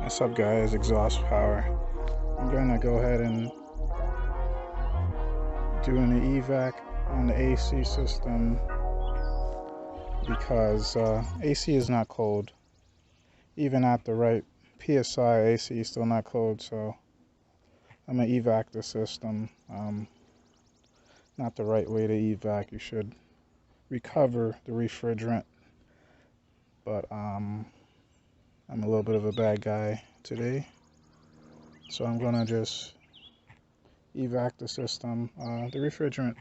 What's up, guys? Exhaust power. I'm gonna go ahead and do an evac on the AC system because AC is not cold. Even at the right PSI, AC is still not cold, so I'm gonna evac the system. Not the right way to evac. You should recover the refrigerant, but I'm a little bit of a bad guy today, so I'm gonna just evac the system. The refrigerant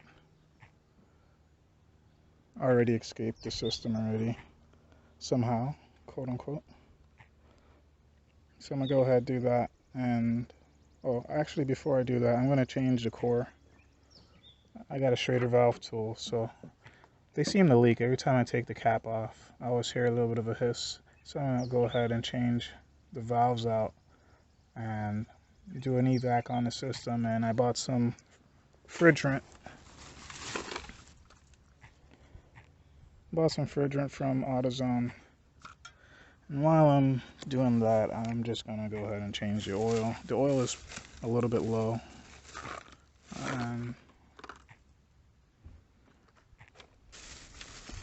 already escaped the system already, somehow, quote unquote. So I'm gonna go ahead and do that. And actually, before I do that, I'm gonna change the core. I got a Schrader valve tool, so they seem to leak every time I take the cap off. I always hear a little bit of a hiss, so I'm gonna go ahead and change the valves out and do an evac on the system. And I bought some refrigerant. From AutoZone. And while I'm doing that, I'm just gonna go ahead and change the oil. The oil is a little bit low.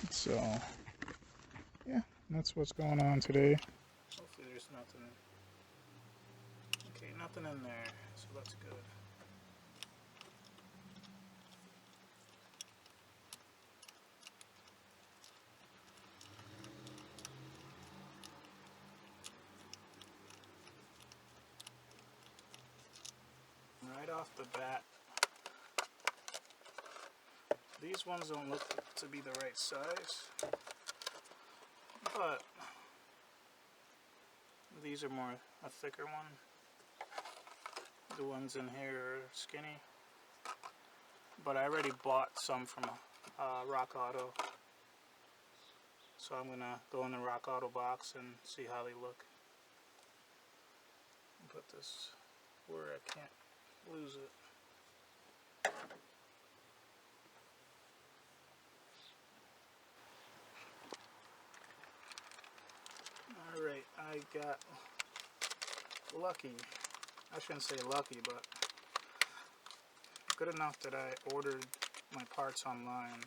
So, yeah, that's what's going on today. Hopefully there's nothing. Okay, nothing in there, so that's good. Right off the bat, these ones don't look to be the right size, but these are more a thicker one. The ones in here are skinny, but I already bought some from Rock Auto, so I'm gonna go in the Rock Auto box and see how they look. Put this where I can't lose it. Alright, I got lucky. I shouldn't say lucky, but good enough that I ordered my parts online.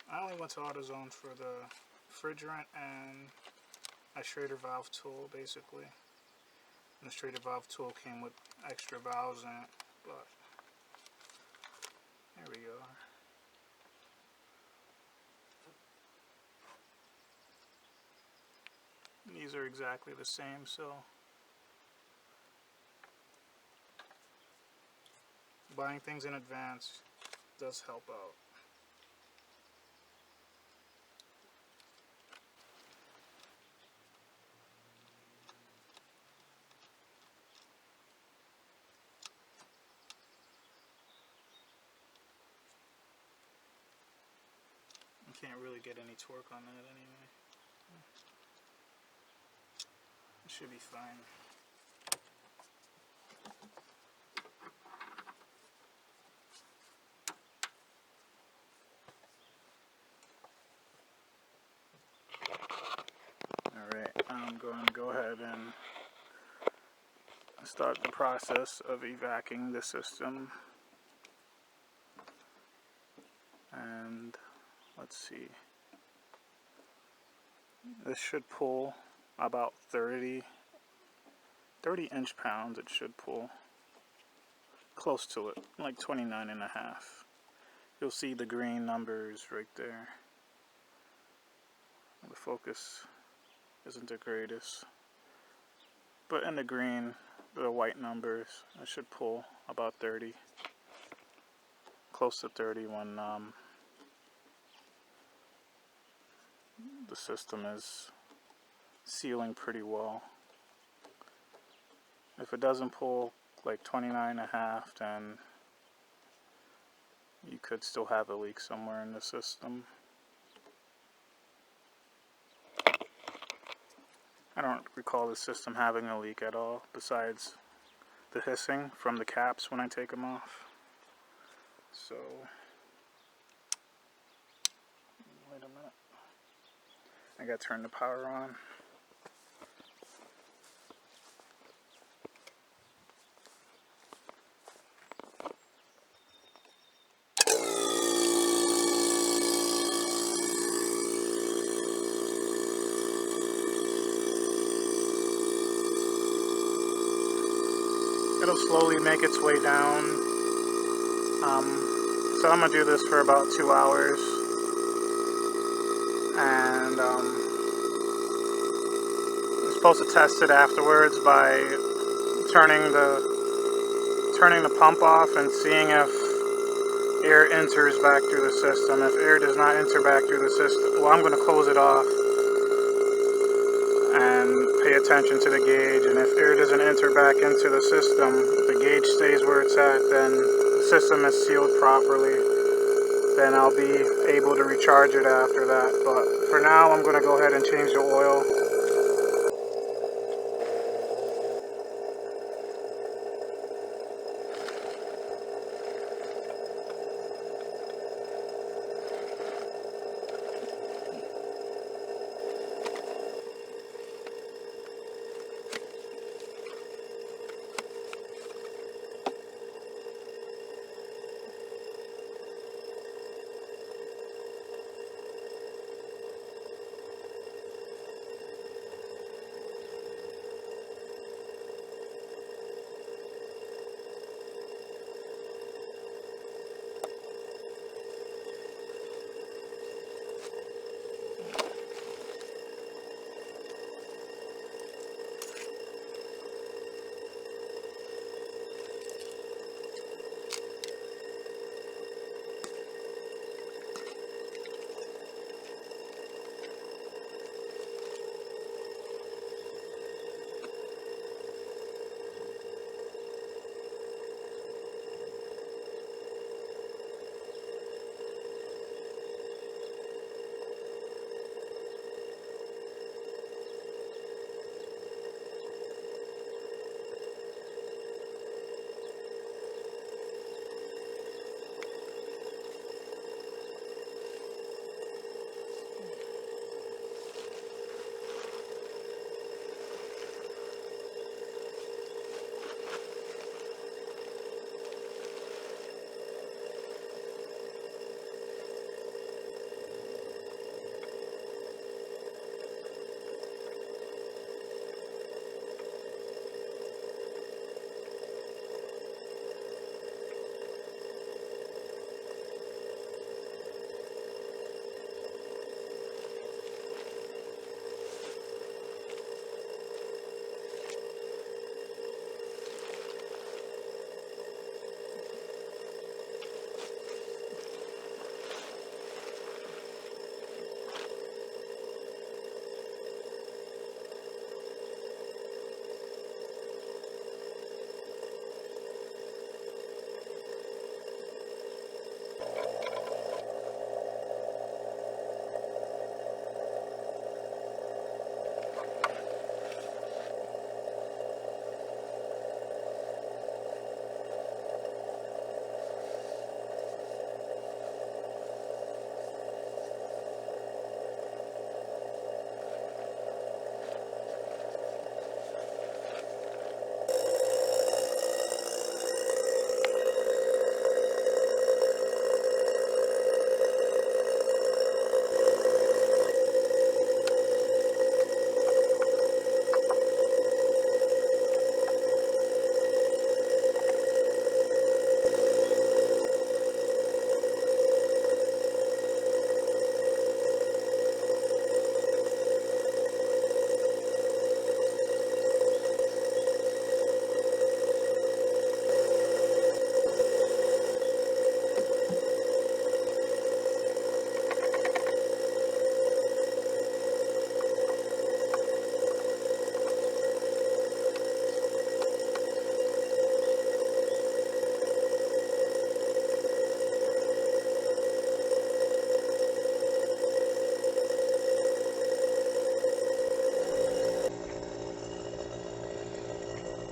I only went to AutoZone for the refrigerant and a Schrader valve tool, basically. And the Schrader valve tool came with extra valves in it, but there we go. These are exactly the same, so buying things in advance does help out. You can't really get any torque on that anyway. It should be fine. Alright, I'm going to go ahead and start the process of evacuating the system. And let's see. This should pull about 30 inch-pounds. It should pull close to it, like 29 and a half. You'll see the green numbers right there. The focus isn't the greatest, but in the green, the white numbers, I should pull about 30, close to 30 when the system is sealing pretty well. If it doesn't pull like 29 and a half, then you could still have a leak somewhere in the system. I don't recall the system having a leak at all, besides the hissing from the caps when I take them off. So, wait a minute. I gotta turn the power on. it'll slowly make its way down. So I'm gonna do this for about 2 hours, and I'm supposed to test it afterwards by turning the pump off and seeing if air enters back through the system. If air does not enter back through the system, well, I'm going to close it off and pay attention to the gauge. And if air doesn't enter back into the system, if the gauge stays where it's at, then the system is sealed properly. Then I'll be able to recharge it after that. But for now, I'm going to go ahead and change the oil.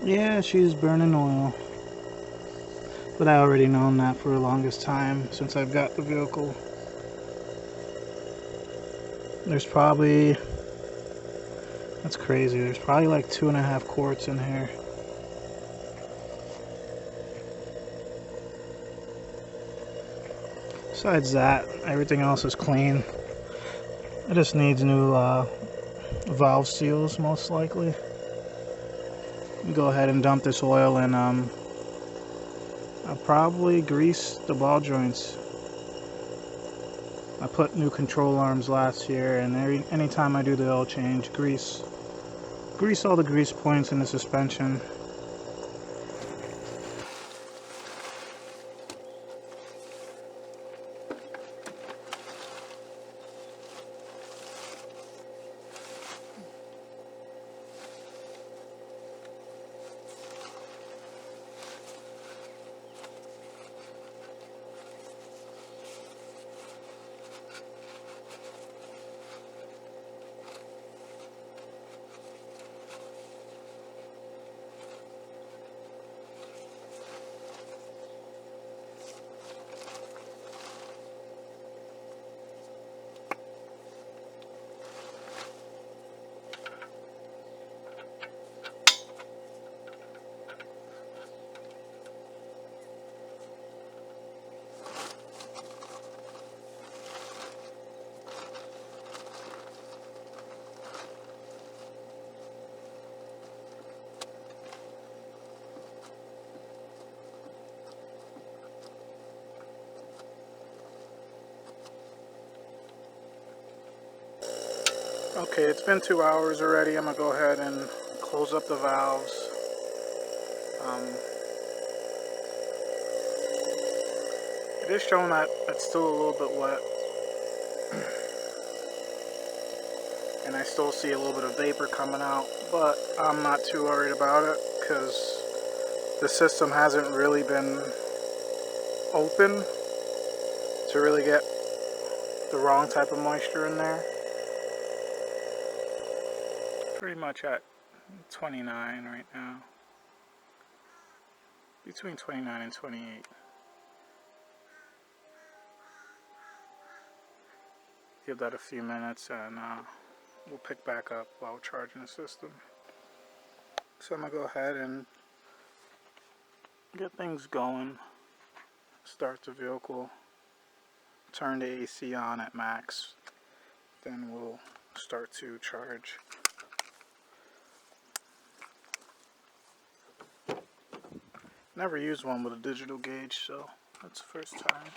Yeah, she's burning oil. But I already known that for the longest time since I've got the vehicle. There's probably, that's crazy, there's probably like 2.5 quarts in here. Besides that, everything else is clean. It just needs new valve seals, most likely. Go ahead and dump this oil and I'll probably grease the ball joints. I put new control arms last year, and anytime I do the oil change, grease all the grease points in the suspension. Okay, it's been 2 hours already. I'm gonna go ahead and close up the valves. It is showing that it's still a little bit wet, and I still see a little bit of vapor coming out, but I'm not too worried about it because the system hasn't really been open to really get the wrong type of moisture in there. Pretty much at 29 right now, between 29 and 28. Give that a few minutes and we'll pick back up while charging the system. So I'm gonna go ahead and get things going, start the vehicle, turn the AC on at max, then we'll start to charge. Never used one with a digital gauge, so that's the first time.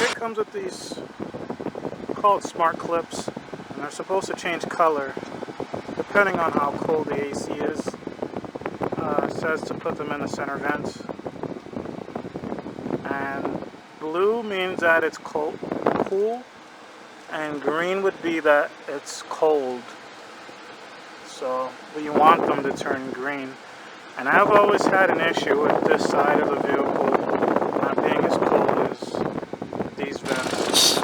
It comes with these called smart clips, and they're supposed to change color depending on how cold the AC is. It says to put them in the center vents, and blue means that it's cool, and green would be that it's cold. So you want them to turn green, and I've always had an issue with this side of the vehicle not being as cold as these vents.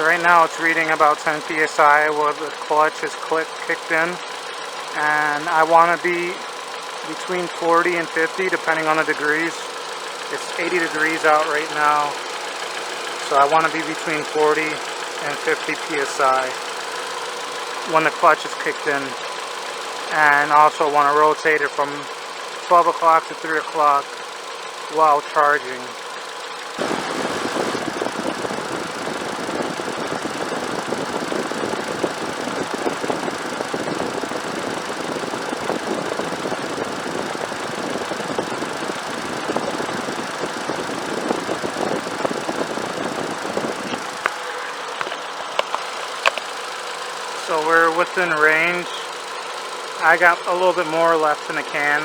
So right now it's reading about 10 psi where the clutch is kicked in, and I want to be between 40 and 50 depending on the degrees. It's 80 degrees out right now, so I want to be between 40 and 50 psi when the clutch is kicked in, and also want to rotate it from 12 o'clock to 3 o'clock while charging. So we're within range. I got a little bit more left in the can.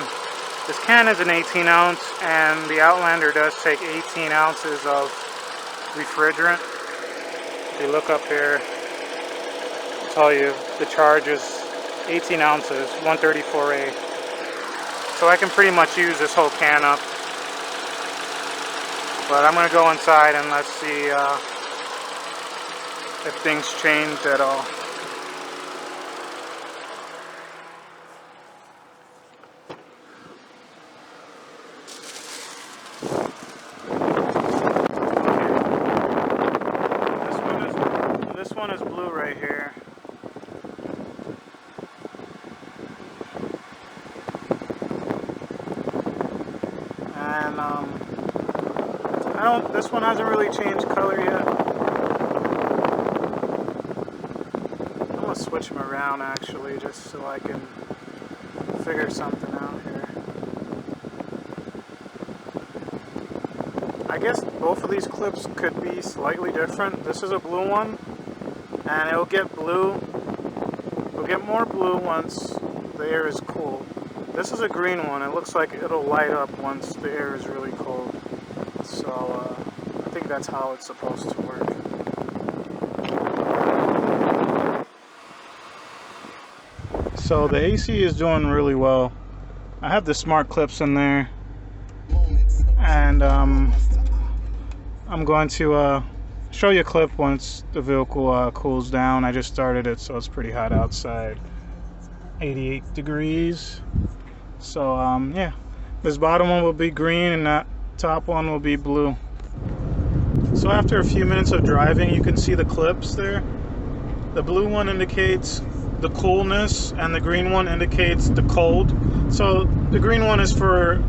This can is an 18 ounce, and the Outlander does take 18 ounces of refrigerant. If you look up here, I'll tell you the charge is 18 ounces, 134A. So I can pretty much use this whole can up. But I'm going to go inside and let's see if things changed at all. This one is blue right here. And this one hasn't really changed color yet. I'm gonna switch them around actually, just so I can figure something out here. I guess both of these clips could be slightly different. This is a blue one, and it'll get blue. It'll get more blue once the air is cool. This is a green one. It looks like it'll light up once the air is really cold. So I think that's how it's supposed to work. So the AC is doing really well. I have the smart clips in there, and I'm going to show you a clip once the vehicle cools down. I just started it, so it's pretty hot outside. 88 degrees. So yeah, this bottom one will be green and that top one will be blue. So after a few minutes of driving, you can see the clips there. The blue one indicates the coolness and the green one indicates the cold. So the green one is for,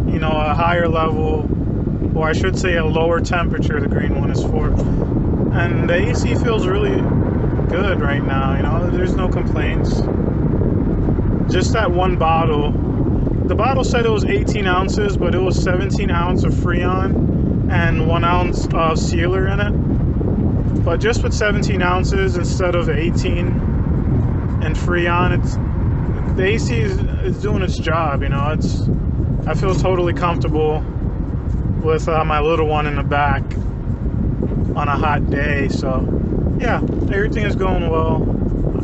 you know, a higher level, or I should say a lower temperature. The green one is for, and the AC feels really good right now. You know, there's no complaints. Just that one bottle. The bottle said it was 18 ounces, but it was 17 ounces of Freon and 1 ounce of sealer in it. But just with 17 ounces instead of 18 and Freon, the AC is doing its job. You know, I feel totally comfortable with my little one in the back on a hot day. So yeah, everything is going well.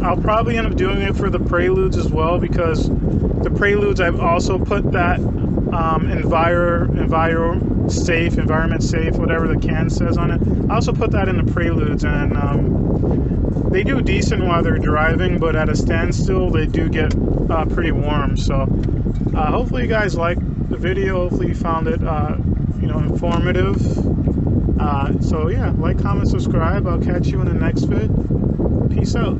I'll probably end up doing it for the Preludes as well, because the Preludes I've also put that environment safe, whatever the can says on it. I also put that in the Preludes, and they do decent while they're driving, but at a standstill they do get pretty warm. So hopefully you guys liked the video. Hopefully you found it you know, informative. So yeah, like, comment, subscribe. I'll catch you in the next vid. Peace out.